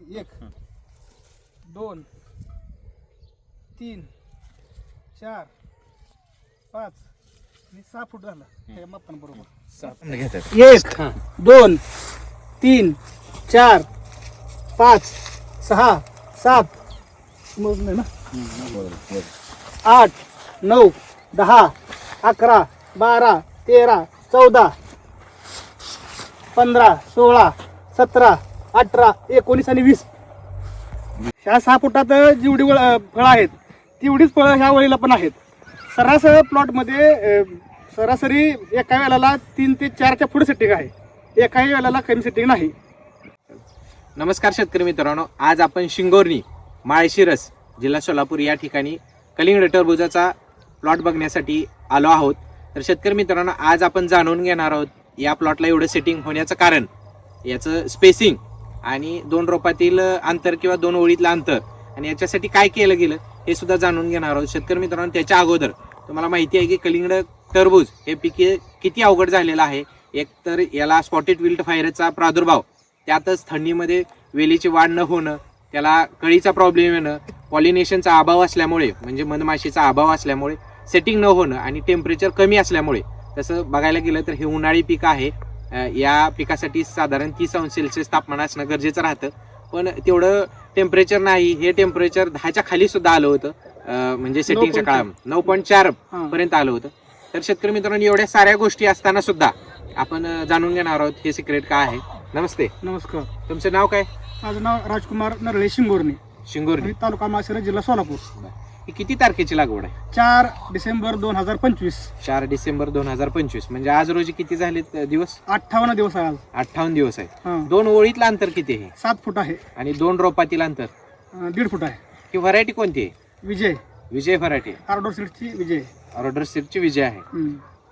1 2 3 4 5 आणि 6 फूट झाला हे मापन बरोबर. 1 2 3 4 5 6 7 मोजले ना 8 9 10 11 12 13 14 15 16 17 18 19 आणि 20. ह्या 6 फुटात जेवढी फळं आहेत तेवढीच फळं ह्या वळीला पण आहेत. सरासरी प्लॉटमध्ये सरासरी एका वेळेला 3 ते 4च्या पुढे सेटिंग आहे, एकाही वेळेला कमी सेटिंग नाही. नमस्कार शेतकरी मित्रांनो, आज आपण शिंगोर्णी माळशिरस जिल्हा सोलापूर या ठिकाणी कलिंगड टरबूजाचा प्लॉट बघण्यासाठी आलो आहोत. तर शेतकरी मित्रांनो, आज आपण जाणून घेणार आहोत या प्लॉटला एवढं सेटिंग होण्याचं कारण, याचं स्पेसिंग आणि 2 रोपातील अंतर किंवा 2 ओळीतलं अंतर आणि याच्यासाठी काय केलं गेलं हे सुद्धा जाणून घेणार आहोत. शेतकरी मित्रांनो, त्याच्या अगोदर तुम्हाला माहिती आहे की कलिंगड टरबूज हे पीक किती अवघड झालेलं आहे. एक तर याला स्पॉटेड विल्ट व्हायरसचा प्रादुर्भाव, त्यातच थंडीमध्ये वेलीची वाढ न होणं, त्याला कळीचा प्रॉब्लेम येणं, पॉलिनेशनचा अभाव असल्यामुळे म्हणजे मधमाशीचा अभाव असल्यामुळे सेटिंग न होणं आणि टेम्परेचर कमी असल्यामुळे. तसं बघायला गेलं तर हे उन्हाळी पीक आहे. या पिकासाठी साधारण 30 अंश सेल्सिअस तापमान असणं गरजेचं राहतं, पण तेवढं टेम्परेचर नाही. हे टेम्परेचर 10च्या खाली सुद्धा आलं होतं, म्हणजे सेटिंगच्या काळात 9.4 पर्यंत आलं होतं. तर शेतकरी मित्रांनो, एवढ्या साऱ्या गोष्टी असताना सुद्धा आपण जाणून घेणार आहोत हे सिक्रेट काय आहे. नमस्ते. नमस्कार. तुमचं नाव काय? माझं नाव राजकुमार नरळे, शिंगोर्णी, शिंगोर्णी, तालुका माळशिरस, जिल्हा सोलापूर. ही किती तारखेची लागवड आहे? 4 डिसेंबर 2025. 4 डिसेंबर 2025 म्हणजे आज रोजी किती झालेत दिवस? 58 दिवस आहे आज. 58 दिवस आहे. हां. 2 ओळीतलं अंतर किती आहे? 7 फूट आहे. आणि 2 रोपातील अंतर 1.5 फूट आहे. ही व्हरायटी कोणती आहे? विजय, विजय व्हरायटी, ऑर्डर सीटची विजय. ऑर्डर सीटची विजय आहे.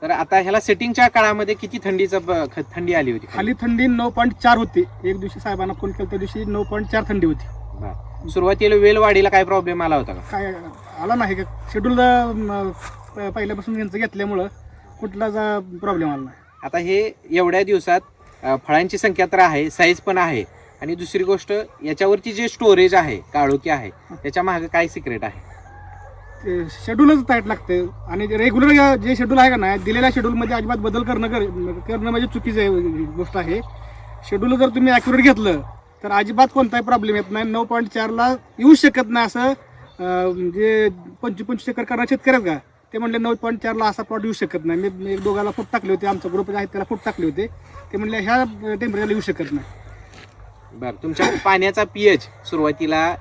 तर आता ह्याला सेटिंगच्या काळामध्ये किती थंडी आली होती? खाली थंडी 9.4 होती. एक दिवशी साहेबांना फोन केला त्या दिवशी 9.4 थंडी होती. सुरुवातीला वेल वाढीला काय प्रॉब्लेम आला होता का? काय आला नाही का, शेड्यूल पहिल्यापासून यांचं घेतल्यामुळं कुठलाच प्रॉब्लेम आला नाही. आता हे एवढ्या दिवसात फळांची संख्या तर आहे, साईज पण आहे, आणि दुसरी गोष्ट याच्यावरती जे स्टोरेज आहे, काळोखी आहे, त्याच्या मागे काय सिक्रेट आहे? शेड्यूलच टाईट लागते आणि रेग्युलर जे शेड्यूल आहे का नाही, दिलेल्या शेड्यूलमध्ये अजिबात बदल करणं म्हणजे चुकीची गोष्ट आहे. शेड्यूल जर तुम्ही ॲक्युरेट घेतलं तर अजिबात कोणताही प्रॉब्लेम येत नाही. 9.4ला येऊ शकत नाही असं जे 25 एकर करणारे शेतकरी आहेत का, ते म्हणले 9.4ला असा प्लॉट येऊ शकत नाही. मी एक दोघाला फूट टाकले होते, आमचा ग्रुप आहेत त्याला फूट टाकले होते, ते म्हणले ह्या टेम्परेचरला येऊ शकत नाही. बरं, तुमच्या पाण्याचा पीएच सुरुवातीला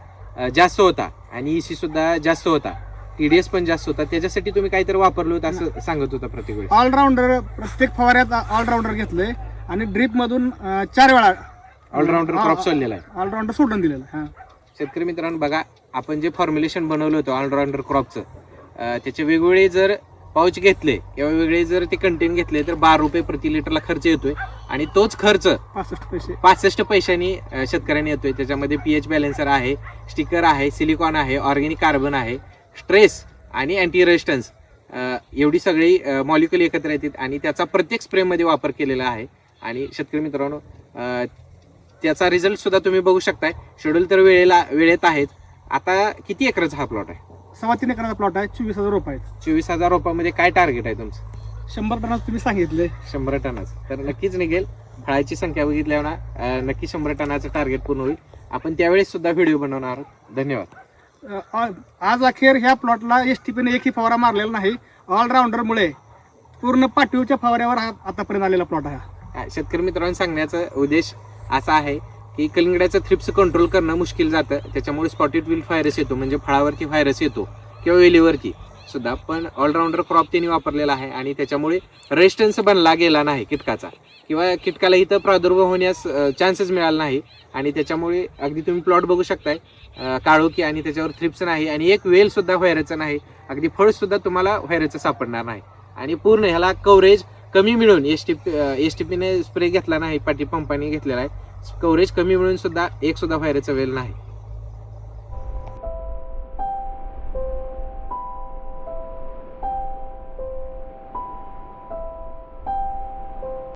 जास्त होता आणि EC सुद्धा जास्त होता, TDS पण जास्त होता, त्याच्यासाठी तुम्ही काहीतरी वापरलं होतं असं सांगत होता प्रत्येक वेळेस. ऑलराऊंडर प्रत्येक फवाऱ्यात ऑलराऊंडर घेतलंय आणि ड्रीपमधून 4 वेळा ऑलराऊंडर क्रॉप सोडलेला आहे. ऑलराऊंडर सोडून दिलेलं. हां, शेतकरी मित्रांनो बघा, आपण जे फॉर्म्युलेशन बनवलं होतं ऑलराऊंडर क्रॉपचं, त्याचे वेगवेगळे जर पाऊच घेतले किंवा वेगळे जर ते कंटेन घेतले तर 12 रुपये प्रति लिटरला खर्च येतोय आणि तोच खर्च 65 पैशांनी शेतकऱ्यांनी येतोय. त्याच्यामध्ये पीएच बॅलेन्सर आहे, स्टिकर आहे, सिलिकॉन आहे, ऑर्गॅनिक कार्बन आहे, स्ट्रेस आणि अँटी रेजिस्टन्स, एवढी सगळी मॉलिक्युल एकत्र येतात आणि त्याचा प्रत्येक स्प्रेमध्ये वापर केलेला आहे. आणि शेतकरी मित्रांनो, त्याचा रिझल्ट सुद्धा तुम्ही बघू शकताय. शेड्यूल तर वेळेत आहेत. आता किती एकरचा हा प्लॉट आहे? 3.25 एकराचा प्लॉट आहे. 24,000 रोप आहेत. 24,000 रोपामध्ये काय टार्गेट आहे तुमचं? 100 टनाचं तुम्ही सांगितले. 100 टनाचं तर नक्कीच निघेल. फळाची संख्या बघितल्यावर ना नक्की 100 टनाचं टार्गेट पूर्ण होईल. आपण त्यावेळेस सुद्धा व्हिडिओ बनवणार आहोत. धन्यवाद. आज अखेर ह्या प्लॉटला STPने एकही फवारा मारलेला नाही. ऑलराऊंडरमुळे पूर्ण पाठीवच्या फवाऱ्यावर आतापर्यंत आलेला प्लॉट आहे. शेतकरी मित्रांनो, सांगण्याचा उद्देश असा आहे की कलिंगडाचं थ्रिप्स कंट्रोल करणं मुश्किल जातं, त्याच्यामुळे स्पॉटेड विल्ट व्हायरस येतो, म्हणजे फळावरती व्हायरस येतो किंवा वेलीवरती सुद्धा. पण ऑलराऊंडर क्रॉप त्यांनी वापरलेला आहे आणि त्याच्यामुळे रेजिस्टन्स बनला गेला नाही कीटकाचा, किंवा कीटकाला इथं प्रादुर्भाव होण्यास चान्सेस मिळाला नाही. आणि त्याच्यामुळे अगदी तुम्ही प्लॉट बघू शकताय, काळोखी आणि त्याच्यावर थ्रिप्स नाही आणि एक वेल सुद्धा व्हायरसचं नाही, अगदी फळ सुद्धा तुम्हाला व्हायरसचं सापडणार नाही. आणि पूर्ण ह्याला कव्हरेज कमी मिळून STPने स्प्रे घेतला नाही, पाठी पंपाने घेतलेला आहे, कव्हरेज कमी मिळून सुद्धा एक सुद्धा व्हायरसचा वेल नाही.